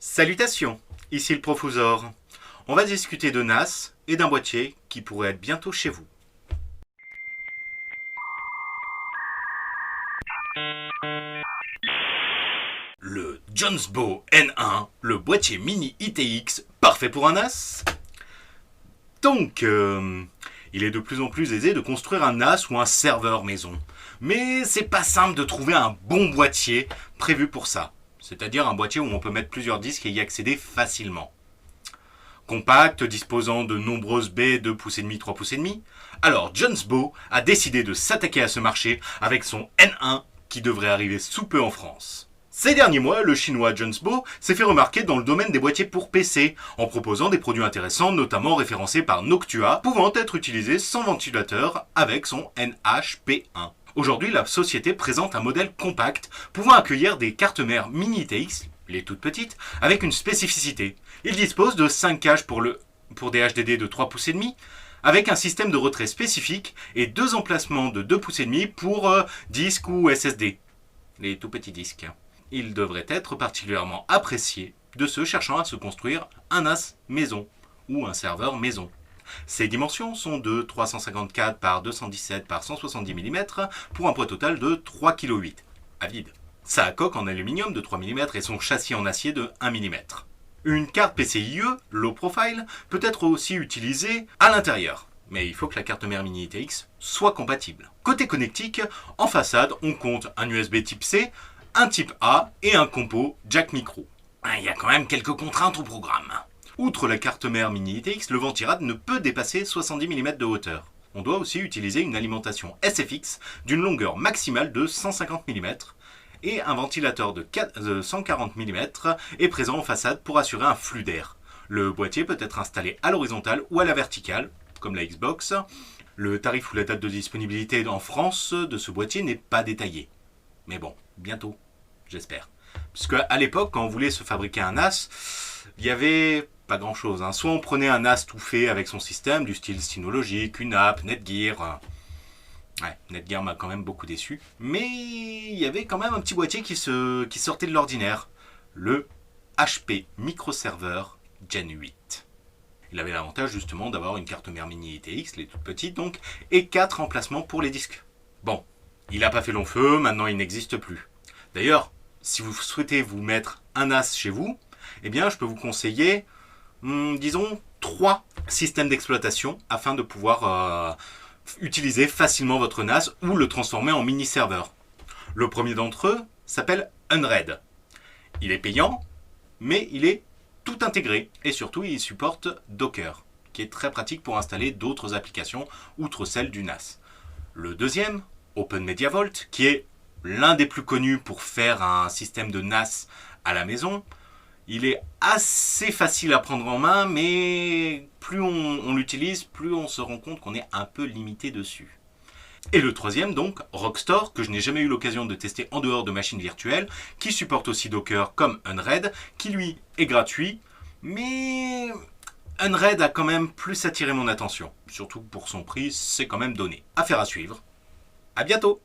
Salutations, ici le Profousor. On va discuter de NAS et d'un boîtier qui pourrait être bientôt chez vous. Le Jonsbo N1, le boîtier mini ITX parfait pour un NAS. Donc, il est de plus en plus aisé de construire un NAS ou un serveur maison. Mais c'est pas simple de trouver un bon boîtier prévu pour ça. C'est-à-dire un boîtier où on peut mettre plusieurs disques et y accéder facilement. Compact, disposant de nombreuses baies 2 pouces et demi, 3 pouces et demi. Alors Jonsbo a décidé de s'attaquer à ce marché avec son N1 qui devrait arriver sous peu en France. Ces derniers mois, le chinois Jonsbo s'est fait remarquer dans le domaine des boîtiers pour PC, en proposant des produits intéressants, notamment référencés par Noctua, pouvant être utilisés sans ventilateur avec son NHP1. Aujourd'hui, la société présente un modèle compact, pouvant accueillir des cartes mères mini ITX, les toutes petites, avec une spécificité. Il dispose de 5 caches pour des HDD de 3 pouces et demi, avec un système de retrait spécifique et 2 emplacements de 2 pouces et demi pour disques ou SSD, les tout petits disques. Il devrait être particulièrement apprécié de ceux cherchant à se construire un NAS maison ou un serveur maison. Ses dimensions sont de 354 par 217 par 170 mm pour un poids total de 3,8 kg à vide. Sa coque en aluminium de 3 mm et son châssis en acier de 1 mm. Une carte PCIe low profile peut être aussi utilisée à l'intérieur, mais il faut que la carte mère mini ITX soit compatible. Côté connectique, en façade, on compte un USB type C, un type A et un compo jack micro. Il y a quand même quelques contraintes au programme. Outre la carte mère mini ITX, le ventirad ne peut dépasser 70 mm de hauteur. On doit aussi utiliser une alimentation SFX d'une longueur maximale de 150 mm et un ventilateur de 140 mm est présent en façade pour assurer un flux d'air. Le boîtier peut être installé à l'horizontale ou à la verticale, comme la Xbox. Le tarif ou la date de disponibilité en France de ce boîtier n'est pas détaillé. Mais bon, bientôt, j'espère. Parce qu'à l'époque, quand on voulait se fabriquer un NAS, il y avait pas grand chose. Soit on prenait un NAS tout fait avec son système, du style Synologic, UNAP, Netgear. Ouais, Netgear m'a quand même beaucoup déçu. Mais il y avait quand même un petit boîtier qui sortait de l'ordinaire. Le HP Microserver Gen 8. Il avait l'avantage justement d'avoir une carte mère mini ITX, les toutes petites donc, et 4 emplacements pour les disques. Bon, il n'a pas fait long feu, maintenant il n'existe plus. D'ailleurs, si vous souhaitez vous mettre un NAS chez vous, eh bien je peux vous conseiller disons 3 systèmes d'exploitation afin de pouvoir utiliser facilement votre NAS ou le transformer en mini serveur. Le premier d'entre eux s'appelle Unread. Il est payant, mais il est tout intégré et surtout il supporte Docker, qui est très pratique pour installer d'autres applications outre celle du NAS. Le deuxième, OpenMediaVault, qui est l'un des plus connus pour faire un système de NAS à la maison. Il est assez facile à prendre en main, mais plus on l'utilise, plus on se rend compte qu'on est un peu limité dessus. Et le troisième, donc, Rockstore, que je n'ai jamais eu l'occasion de tester en dehors de machines virtuelles, qui supporte aussi Docker comme Unread, qui lui est gratuit, mais Unread a quand même plus attiré mon attention. Surtout pour son prix, c'est quand même donné. Affaire à suivre. À bientôt!